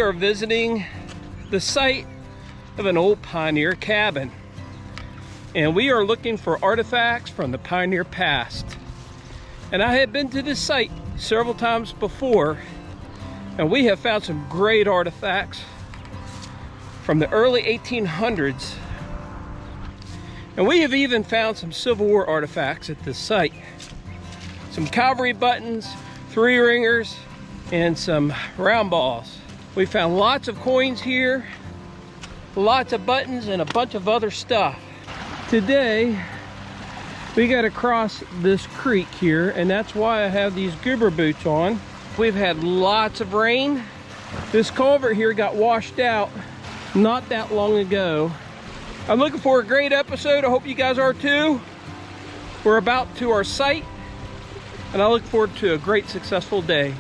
We are visiting the site of an old pioneer cabin, and we are looking for artifacts from the pioneer past. And I have been to this site several times before, and we have found some great artifacts from the early 1800s. And we have even found some Civil War artifacts at this site. Some cavalry buttons, 3 ringers, and some round balls. We found lots of coins here, lots of buttons, and a bunch of other stuff. Today, we got to cross this creek here, and that's why I have these goober boots on. We've had lots of rain. This culvert here got washed out not that long ago. I'm looking for a great episode. I hope you guys are too. We're about to our site, and I look forward to a great, successful day.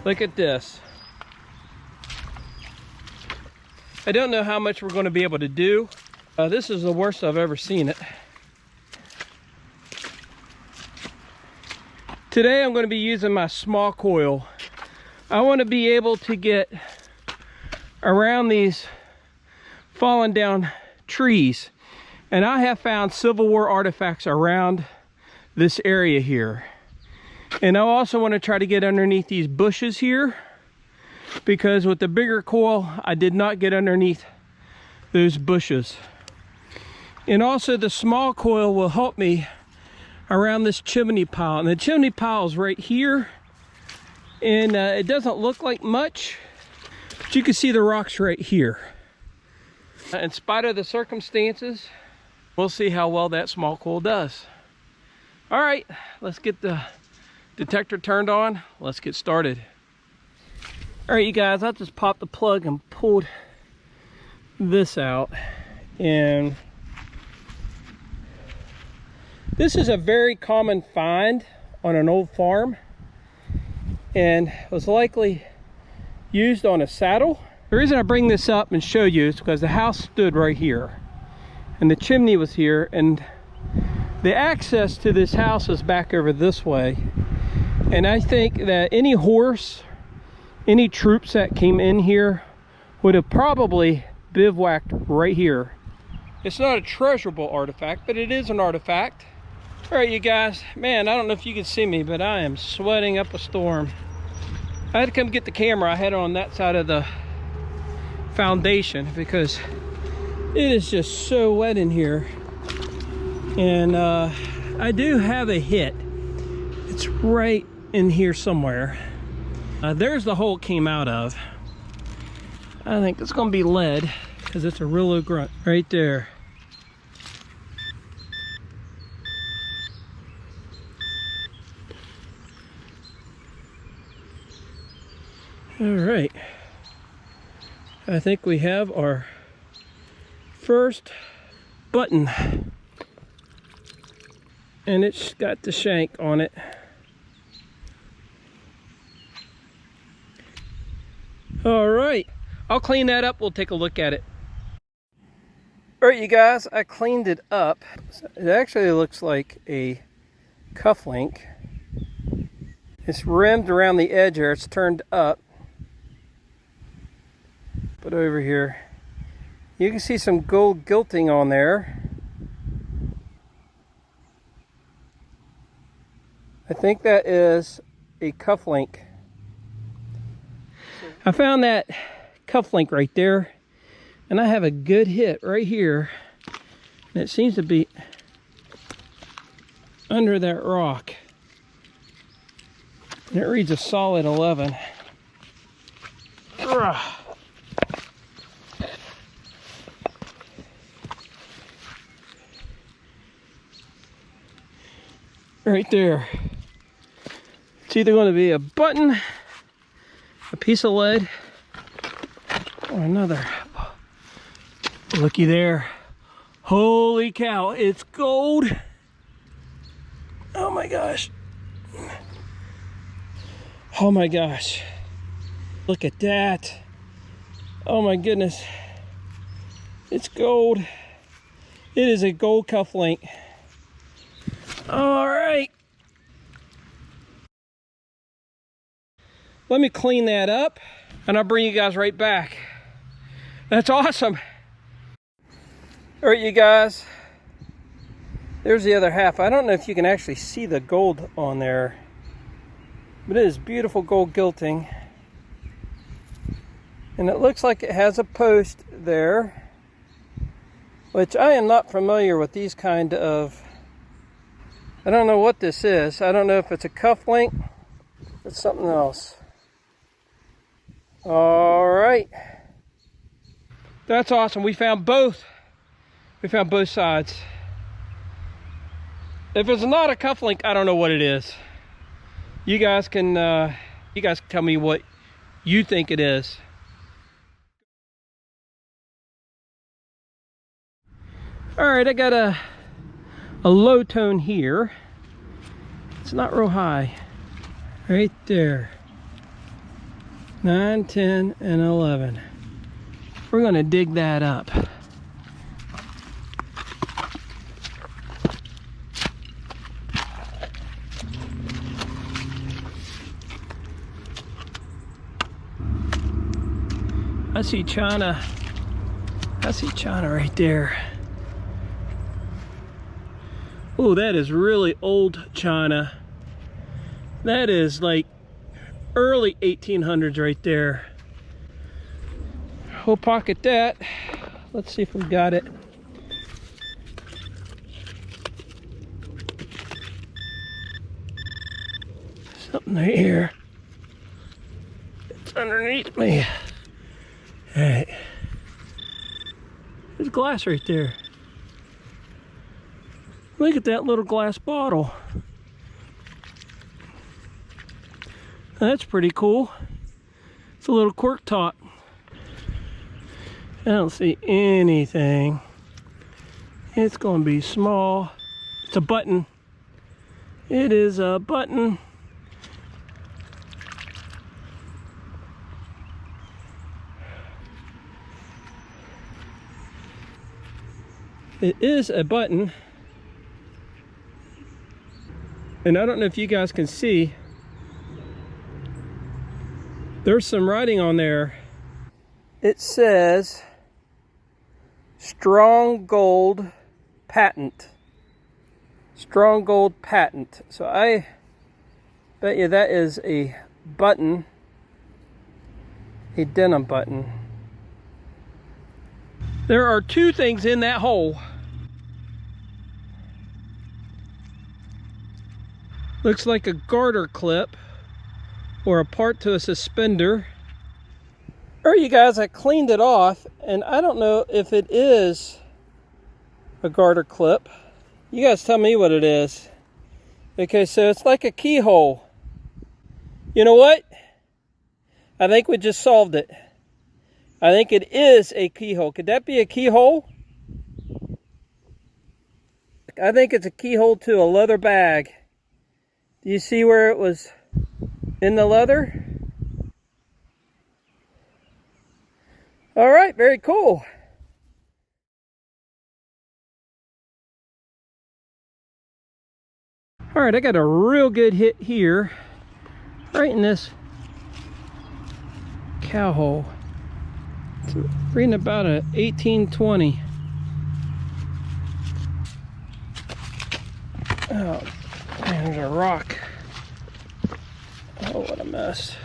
Look at this. I don't know how much we're going to be able to do. This is the worst I've ever seen it. Today I'm going to be using my small coil. I want to be able to get around these fallen down trees. And I have found Civil War artifacts around this area here. And I also want to try to get underneath these bushes here, because with the bigger coil, I did not get underneath those bushes. And also the small coil will help me around this chimney pile. And the chimney pile is right here. And it doesn't look like much, but you can see the rocks right here. In spite of the circumstances, we'll see how well that small coil does. All right, let's get the detector turned on. Let's get started. All right, you guys, I just popped the plug and pulled this out, and this is a very common find on an old farm, and was likely used on a saddle. The reason I bring this up and show you is because the house stood right here, and the chimney was here, and the access to this house is back over this way. And I think that any horse, any troops that came in here would have probably bivouacked right here. It's not a treasurable artifact, but it is an artifact. All right, you guys, man, I don't know if you can see me, but I am sweating up a storm. I had to come get the camera. I had it on that side of the foundation because it is just so wet in here. And I do have a hit. It's right in here somewhere. There's the hole it came out of. I think it's gonna be lead because it's a real low grunt right there. All right, I think we have our first button, and it's got the shank on it. All right, I'll clean that up. We'll take a look at it. All right, you guys, I cleaned it up. It actually looks like a cufflink. It's rimmed around the edge here. It's turned up. But over here, you can see some gold gilting on there. I think that is a cufflink. I found that cufflink right there, and I have a good hit right here, and it seems to be under that rock, and it reads a solid 11. Right there. It's either going to be a button, a piece of lead, or another. Looky there. Holy cow, it's gold. Oh my gosh. Oh my gosh. Look at that. Oh my goodness. It's gold. It is a gold cufflink. All right. Let me clean that up and I'll bring you guys right back. That's awesome. All right, you guys. There's the other half. I don't know if you can actually see the gold on there, but it is beautiful gold gilting. And it looks like it has a post there, which I am not familiar with these kind of, I don't know what this is. I don't know if it's a cufflink or something else. All right. That's awesome. We found both. We found both sides. If it's not a cufflink, I don't know what it is. You guys can tell me what you think it is. All right, I got a low tone here. It's not real high. Right there. 9, 10, and 11. We're gonna dig that up. I see China. I see China right there. Oh, that is really old China. That is like early 1800s right there. We'll pocket that. Let's see if we got it. Something right here. It's underneath me. All right. There's glass right there. Look at that little glass bottle. That's pretty cool. It's a little cork top. I don't see anything. It's going to be small. It's a button. It is a button. It is a button. And I don't know if you guys can see. There's some writing on there. It says strong gold patent. Strong gold patent. So I bet you that is a button. A denim button. There are two things in that hole. Looks like a garter clip or a part to a suspender. Or you guys, I cleaned it off and I don't know if it is a garter clip. You guys tell me what it is. Okay, so it's like a keyhole. You know what? I think we just solved it. I think it is a keyhole. Could that be a keyhole? I think it's a keyhole to a leather bag. Do you see where it was in the leather? All right, very cool. All right, I got a real good hit here, right in this cow hole. It's reading about a 1820. Oh, man, there's a rock. Oh, what a mess.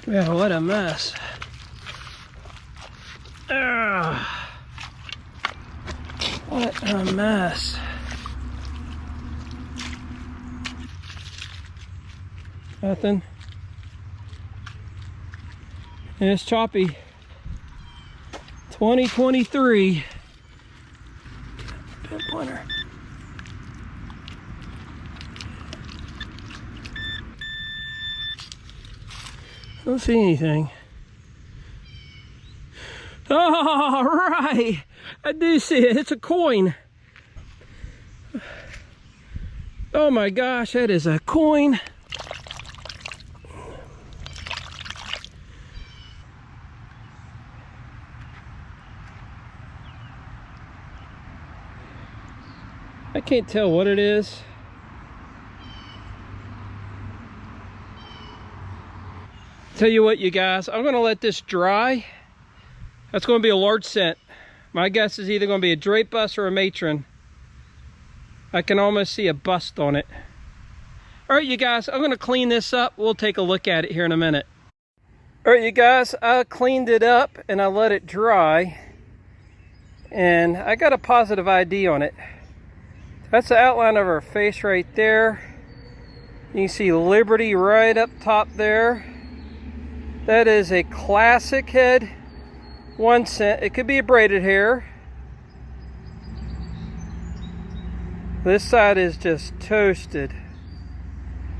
Yeah, what a mess. What a mess. Nothing. And it's choppy. 2023. Pinpointer. Don't see anything. All right, I do see it. It's a coin. Oh my gosh, that is a coin. I can't tell what it is. Tell you what, you guys, I'm gonna let this dry. That's gonna be a large scent. My guess is either gonna be a drape bust or a matron. I can almost see a bust on it. All right, you guys, I'm gonna clean this up. We'll take a look at it here in a minute. All right, you guys, I cleaned it up and I let it dry. And I got a positive ID on it. That's the outline of her face right there. You can see Liberty right up top there. That is a classic head, 1 cent. It could be a braided hair. This side is just toasted.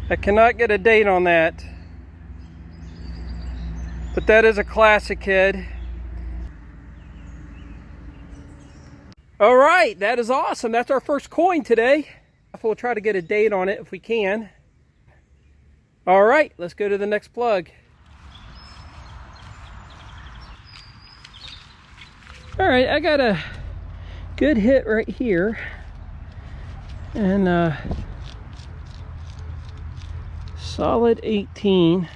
I cannot get a date on that. But that is a classic head. All right, that is awesome. That's our first coin today. We'll try to get a date on it if we can. All right, let's go to the next plug. All right, I got a good hit right here. And solid 18.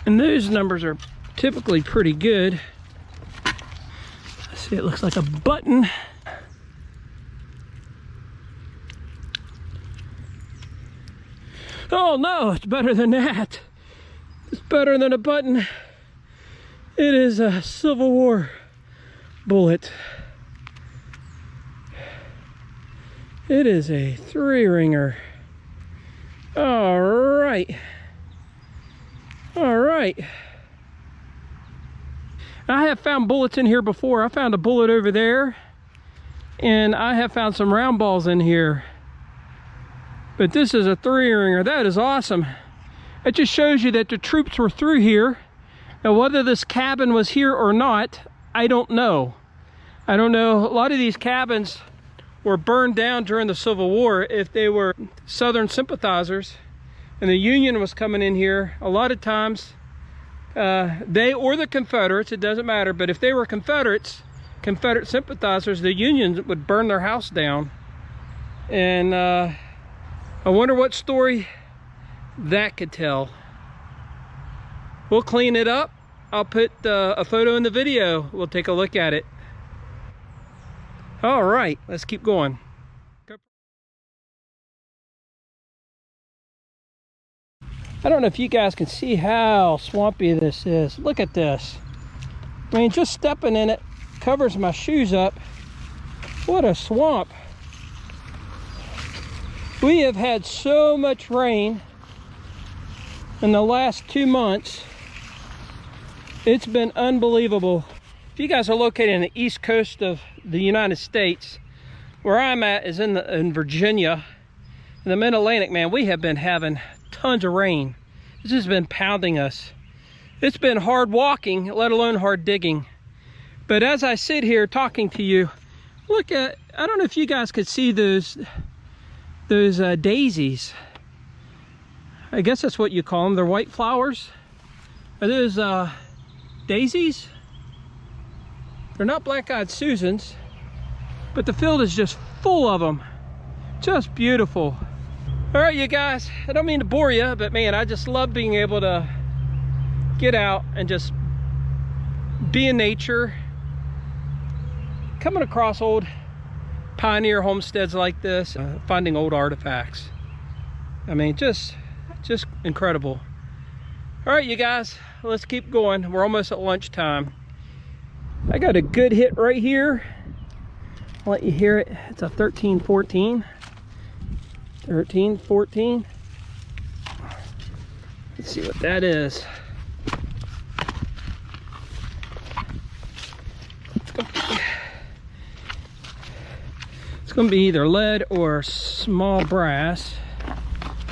And those numbers are typically pretty good. See, it looks like a button. Oh no, it's better than that. It's better than a button. It is a Civil War bullet. It is a 3-ringer. All right. All right. I have found bullets in here before. I found a bullet over there, and I have found some round balls in here. But this is a 3-ringer. That is awesome. It just shows you that the troops were through here. Now, whether this cabin was here or not, I don't know. I don't know. A lot of these cabins were burned down during the Civil War. If they were Southern sympathizers and the Union was coming in here, a lot of times they or the Confederates, it doesn't matter, but if they were Confederates, Confederate sympathizers, the Union would burn their house down. And I wonder what story that could tell. We'll clean it up. I'll put a photo in the video. We'll take a look at it. All right, let's keep going. I don't know if you guys can see how swampy this is. Look at this. I mean, just stepping in it covers my shoes up. What a swamp. We have had so much rain in the last 2 months. It's been unbelievable. If you guys are located in the east coast of the United States, where I'm at is in Virginia, in the mid-Atlantic, man, we have been having tons of rain. This has been pounding us. It's been hard walking, let alone hard digging. But as I sit here talking to you, look at, I don't know if you guys could see those daisies. I guess that's what you call them. They're white flowers. Are those daisies? They're not black-eyed Susans, but the field is just full of them. Just beautiful. All right, you guys, I don't mean to bore you, but man, I just love being able to get out and just be in nature. Coming across old pioneer homesteads like this, finding old artifacts. I mean, just incredible. All right, you guys, let's keep going. We're almost at lunchtime. I got a good hit right here. I'll let you hear it. It's a 13-14. 13-14. Let's see what that is. It's going to be either lead or small brass.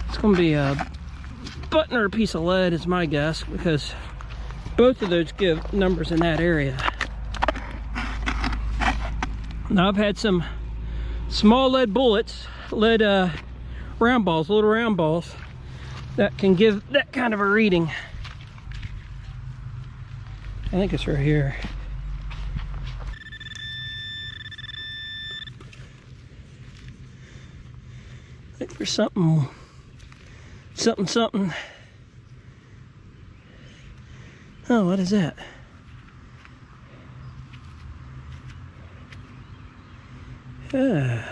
It's going to be a button or a piece of lead is my guess, because both of those give numbers in that area. Now, I've had some small lead bullets, lead round balls, little round balls, that can give that kind of a reading. I think it's right here. for something. Oh, what is that? It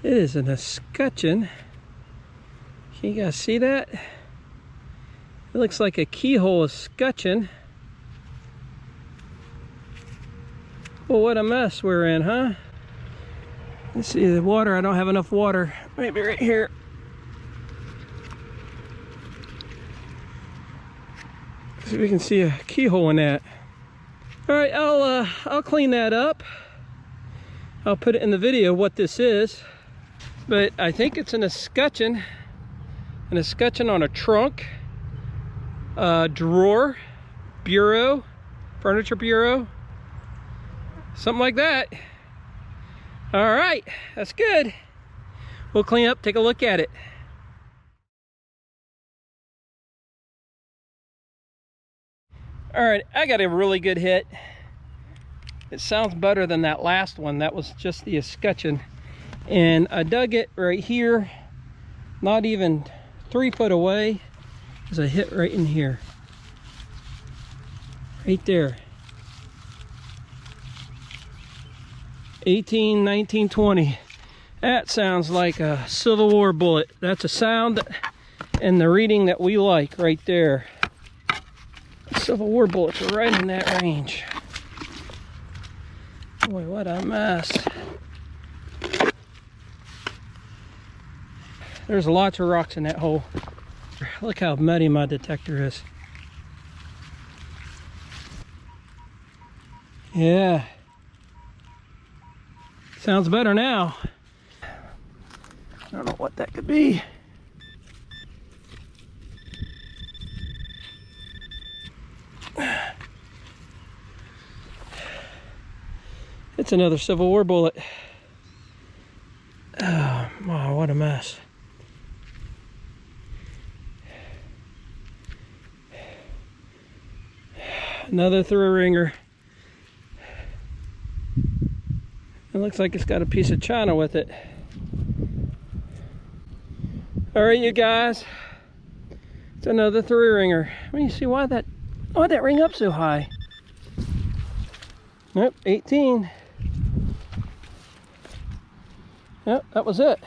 is an escutcheon. Can you guys see that? It looks like a keyhole escutcheon. Well, what a mess we're in, huh? Let's see the water. I don't have enough water. Maybe right here. So we can see a keyhole in that. All right, I'll clean that up. I'll put it in the video what this is. But I think it's an escutcheon on a trunk, drawer, bureau, furniture bureau, something like that. All right, that's good. We'll clean up, take a look at it. All right, I got a really good hit. It sounds better than that last one. That was just the escutcheon. And I dug it right here, not even 3 foot away. There's a hit right in here. Right there. 18, 19, 20. That sounds like a Civil War bullet. That's a sound and the reading that we like right there. Civil War bullets are right in that range. Boy, what a mess. There's lots of rocks in that hole. Look how muddy my detector is. Yeah. Sounds better now. I don't know what that could be. It's another Civil War bullet. Oh, wow, what a mess. Another through ringer. It looks like it's got a piece of china with it. All right, you guys. It's another through ringer. I mean, you see why'd that ring up so high? Nope, 18. Yep, that was it.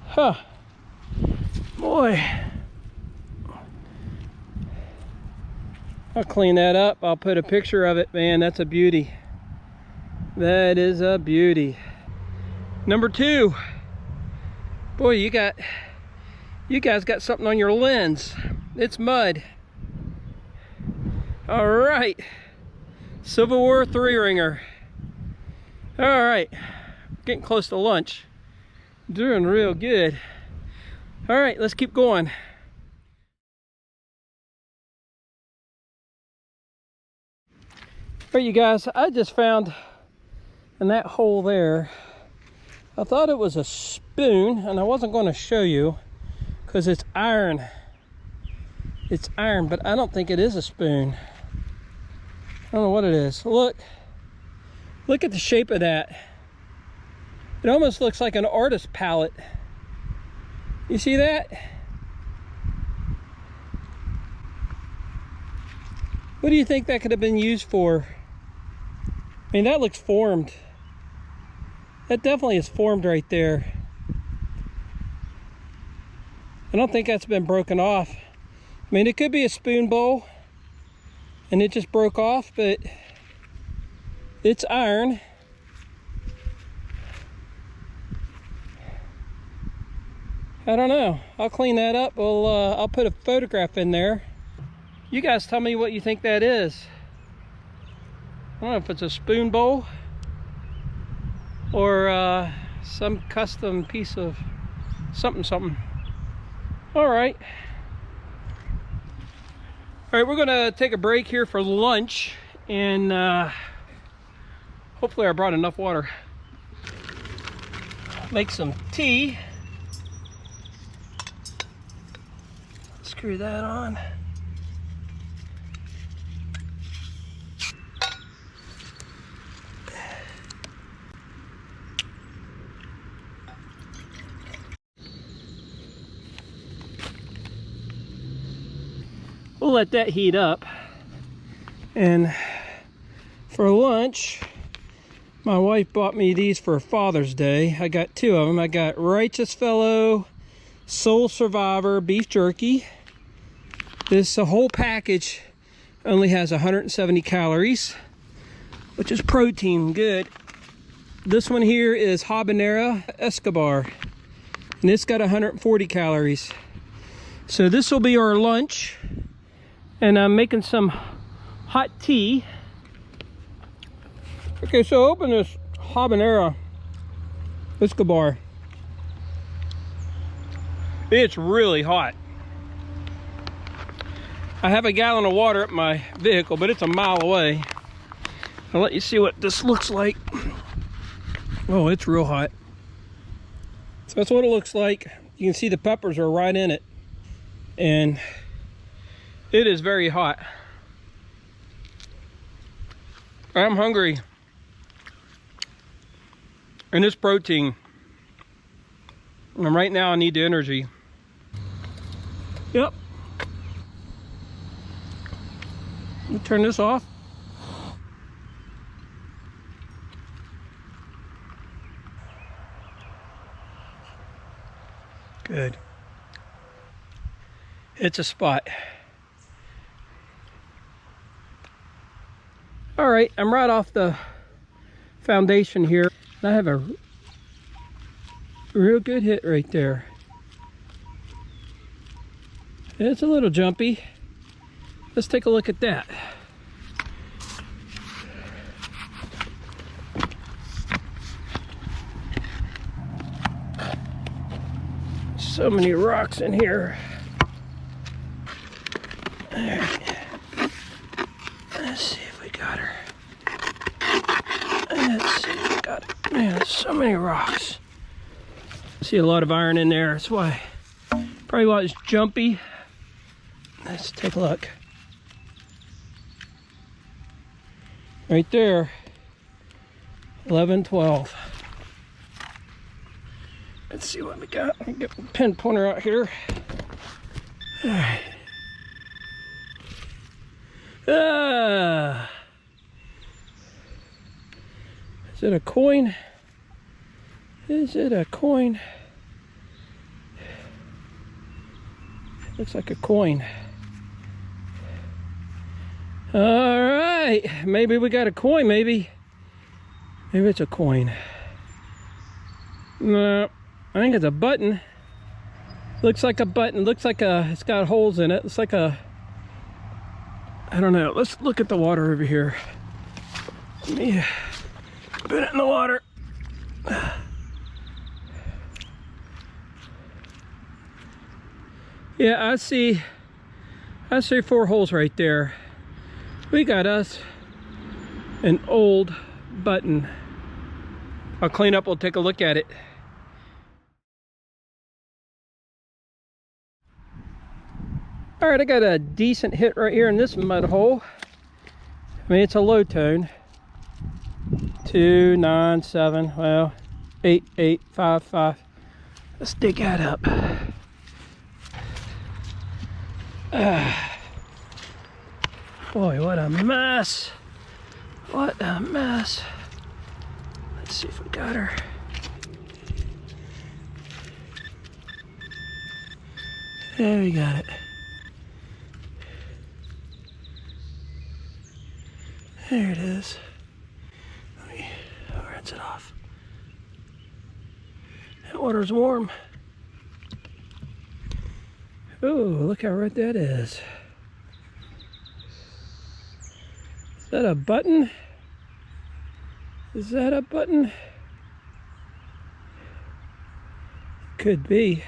Huh. Boy. I'll clean that up. I'll put a picture of it. Man, that's a beauty. That is a beauty. Number 2. Boy, you guys got something on your lens. It's mud. All right. Civil War 3-ringer. All right. Getting close to lunch. Doing real good. All right, let's keep going. All right, you guys, I just found in that hole there, I thought it was a spoon, and I wasn't going to show you because it's iron. It's iron, but I don't think it is a spoon. I don't know what it is. Look at the shape of that. It almost looks like an artist's palette. You see that? What do you think that could have been used for? I mean, that looks formed. That definitely is formed right there. I don't think that's been broken off. I mean, it could be a spoon bowl and it just broke off, but it's iron. I don't know. I'll clean that up. I'll put a photograph in there. You guys tell me what you think that is. I don't know if it's a spoon bowl or some custom piece of something. All right. All right, we're gonna take a break here for lunch, and hopefully I brought enough water. Make some tea. Screw that on. we'll let that heat up. And for lunch, my wife bought me these for Father's Day. I got 2 of them. I got Righteous Fellow Soul Survivor beef jerky. This whole package only has 170 calories, which is protein, good. This one here is Habanero Escobar, and it's got 140 calories. So this will be our lunch, and I'm making some hot tea. Okay, so open this Habanero Escobar. It's really hot. I have a gallon of water at my vehicle, but it's a mile away. I'll let you see what this looks like. Oh, it's real hot. So that's what it looks like. You can see the peppers are right in it. And it is very hot. I'm hungry. And this protein. And right now I need the energy. Yep. Let me turn this off. Good. It's a spot. All right, I'm right off the foundation here. I have a real good hit right there. It's a little jumpy. Let's take a look at that. So many rocks in here. All right. Let's see if we got her. Let's see if we got it. Man, there's so many rocks. See a lot of iron in there. That's why, probably why it's jumpy. Let's take a look. Right there, 11, 12. Let's see what we got. Let me get the pin pointer out here. All right. Is it a coin? Is it a coin? Looks like a coin. All right, maybe we got a coin, maybe it's a coin. No, I think it's a button. Looks like a button, looks like it's got holes in it. It's like a, I don't know. Let's look at the water over here. Let me put it in the water. Yeah, I see 4 holes right there. We got us an old button. I'll clean up, we'll take a look at it. All right, I got a decent hit right here in this mud hole. I mean, it's a low tone. 2, 9, 7, well, 8, 8, 5, 5. Let's dig that up. Boy, what a mess. What a mess. Let's see if we got her. There we got it. There it is. Let me rinse it off. That water's warm. Oh, look how red that is. Is that a button? Is that a button? Could be.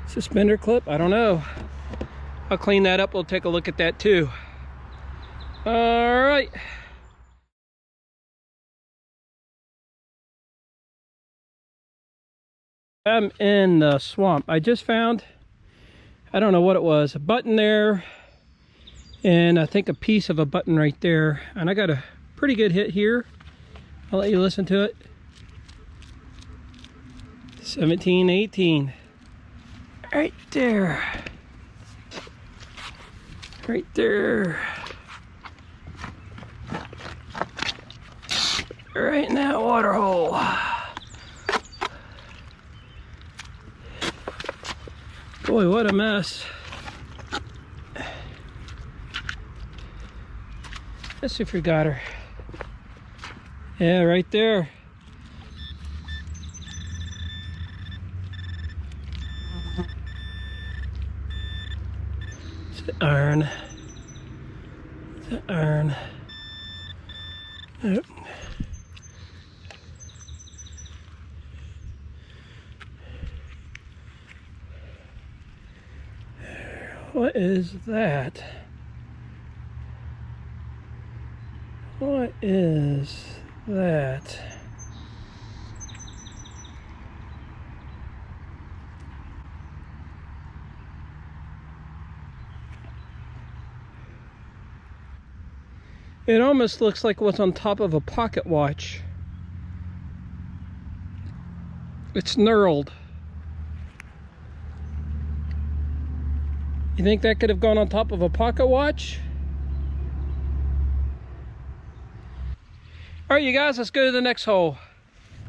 Suspender clip? I don't know. I'll clean that up. We'll take a look at that too. All right. I'm in the swamp. I just found, I don't know what it was, a button there, and I think a piece of a button right there. And I got a pretty good hit here. I'll let you listen to it. 17, 18. Right there. Right there. Right in that water hole. Boy, what a mess. Let's see if we got her. Yeah, right there. It's the iron. It's the iron. Yep. What is that? What is that? It almost looks like what's on top of a pocket watch. It's knurled. You think that could have gone on top of a pocket watch? All right, you guys, let's go to the next hole.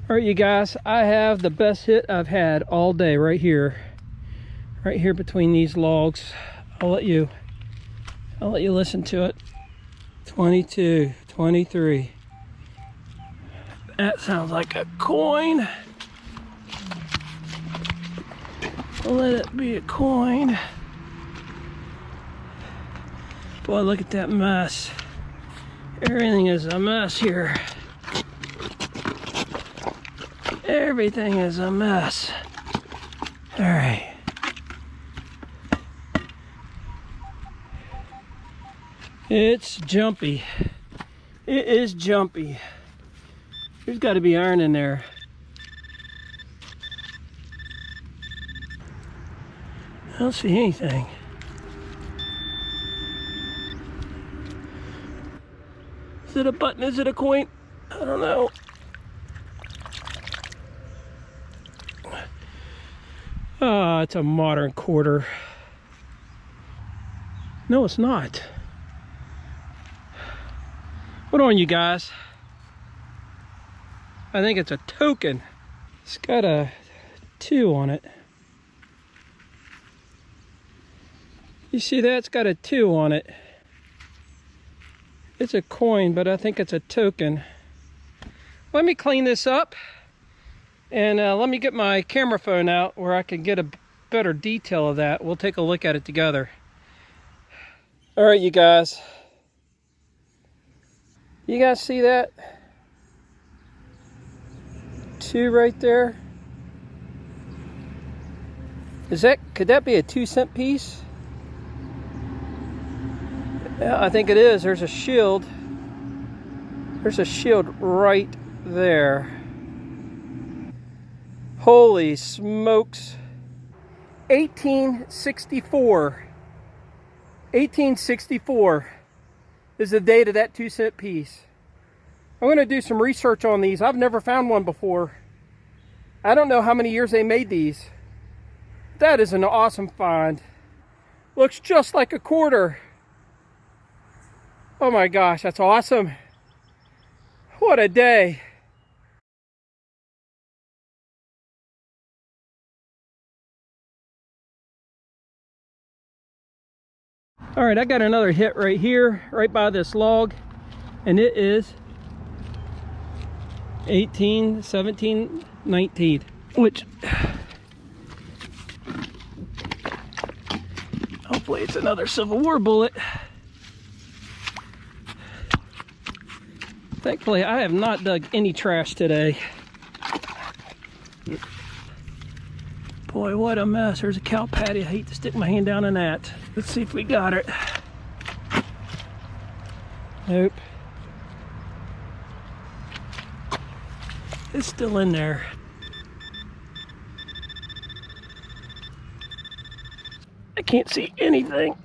All right, you guys, I have the best hit I've had all day right here between these logs. I'll let you listen to it. 22, 23. That sounds like a coin. I'll let it be a coin. Boy, look at that mess. Everything is a mess here. Everything is a mess. All right. It's jumpy. It is jumpy. There's got to be iron in there. I don't see anything. Is it a button? Is it a coin? I don't know. Ah, it's a modern quarter. No, it's not. Hold on, you guys. I think it's a token. It's got a 2 on it. You see that? It's got a 2 on it. It's a coin, but I think it's a token. Let me clean this up and let me get my camera phone out where I can get a better detail of that. We'll take a look at it together. All right, you guys. You guys see that? 2 right there. Could that be a 2-cent piece? Yeah, I think it is. There's a shield. There's a shield right there. Holy smokes. 1864. 1864 is the date of that 2-cent piece. I'm going to do some research on these. I've never found one before. I don't know how many years they made these. That is an awesome find. Looks just like a quarter. Oh my gosh, that's awesome. What a day. All right, I got another hit right here, right by this log, and it is 18, 17, 19, which hopefully it's another Civil War bullet. Thankfully, I have not dug any trash today. Boy, what a mess. There's a cow patty. I hate to stick my hand down in that. Let's see if we got it. Nope. It's still in there. I can't see anything.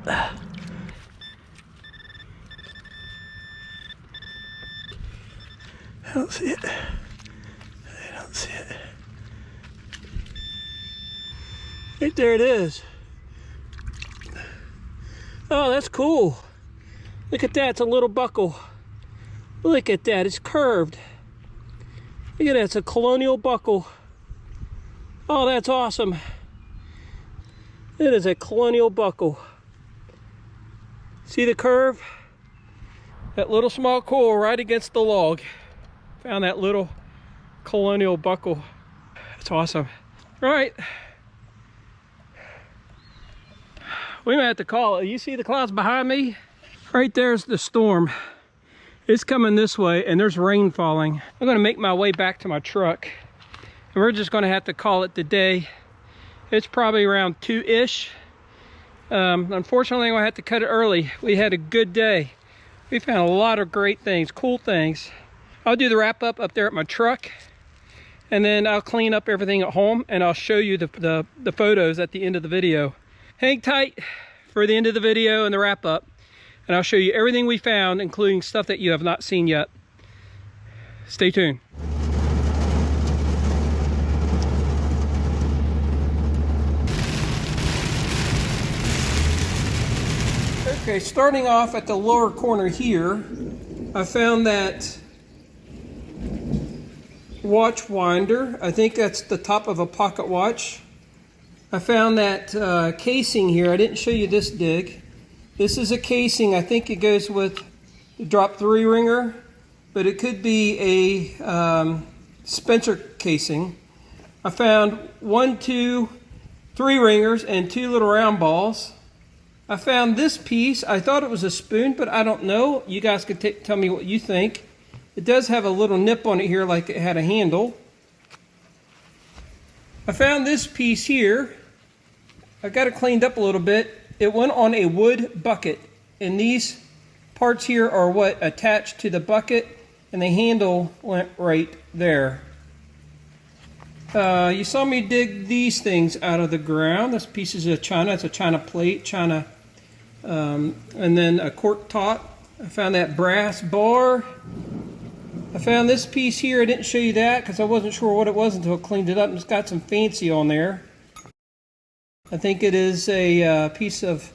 I don't see it. I don't see it. Right there it is. Oh, that's cool. Look at that, it's a little buckle. Look at that, it's curved. Look at that, it's a colonial buckle. Oh, that's awesome. It is a colonial buckle. See the curve? That little small coral right against the log. Found that little colonial buckle. That's awesome. All right. We might have to call it. You see the clouds behind me? Right there's the storm. It's coming this way and there's rain falling. I'm gonna make my way back to my truck. And we're just gonna have to call it the day. It's probably around 2-ish. Unfortunately, I'm gonna have to cut it early. We had a good day. We found a lot of great things, cool things. I'll do the wrap up there at my truck. And then I'll clean up everything at home and I'll show you the photos at the end of the video. Hang tight for the end of the video and the wrap up. And I'll show you everything we found, including stuff that you have not seen yet. Stay tuned. Okay, starting off at the lower corner here, I found that watch winder. I think that's the top of a pocket watch. I found that casing here. I didn't show you this dig. This is a casing. I think it goes with the drop 3 ringer, but it could be a Spencer casing. I found 1, 2, 3 ringers and 2 little round balls. I found this piece. I thought it was a spoon, but I don't know. You guys could tell me what you think. It does have a little nip on it here like it had a handle. I found this piece here. I got it cleaned up a little bit. It went on a wood bucket, and these parts here are what attached to the bucket, and the handle went right there. You saw me dig these things out of the ground. This piece is a china. It's a china plate, china, and then a cork top. I found that brass bar. I found this piece here. I didn't show you that because I wasn't sure what it was until I cleaned it up. It's got some fancy on there. I think it is a piece of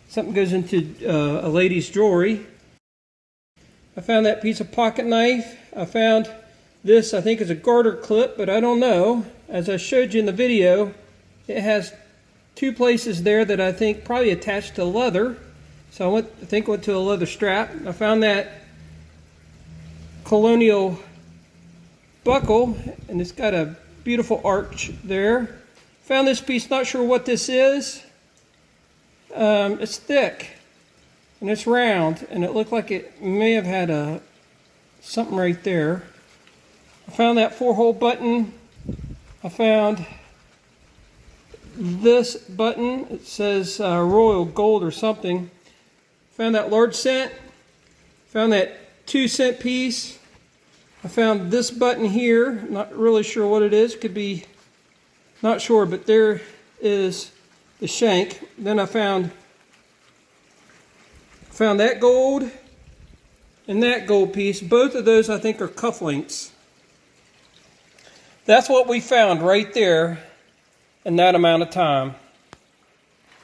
something goes into a lady's jewelry. I found that piece of pocket knife. I found this, I think is a garter clip, but I don't know. As I showed you in the video, it has 2 places there that I think probably attached to leather. So I think it went to a leather strap. I found that colonial buckle, and it's got a beautiful arch there. Found this piece, not sure what this is. It's thick and it's round, and it looked like it may have had something right there. I found that 4-hole button. I found this button. It says Royal Gold or something. Found that large cent. Found that 2-cent piece. I found this button here. Not really sure what it is. Could be, not sure, but there is the shank. Then I found that gold and that gold piece. Both of those I think are cufflinks. That's what we found right there in that amount of time.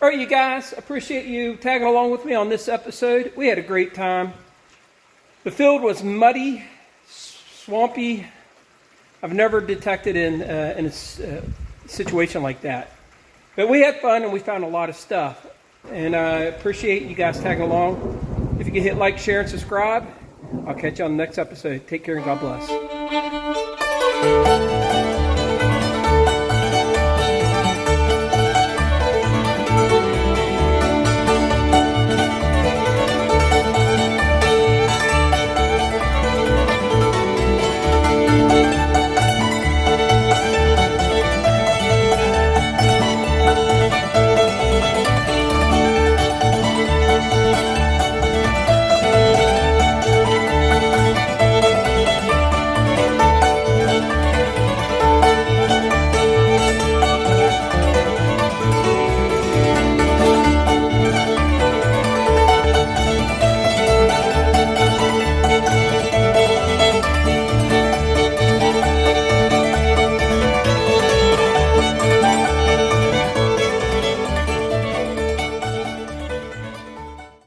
All right, you guys, appreciate you tagging along with me on this episode. We had a great time. The field was muddy, swampy. I've never detected in a situation like that. But we had fun and we found a lot of stuff. And I appreciate you guys tagging along. If you can hit like, share, and subscribe, I'll catch you on the next episode. Take care and God bless.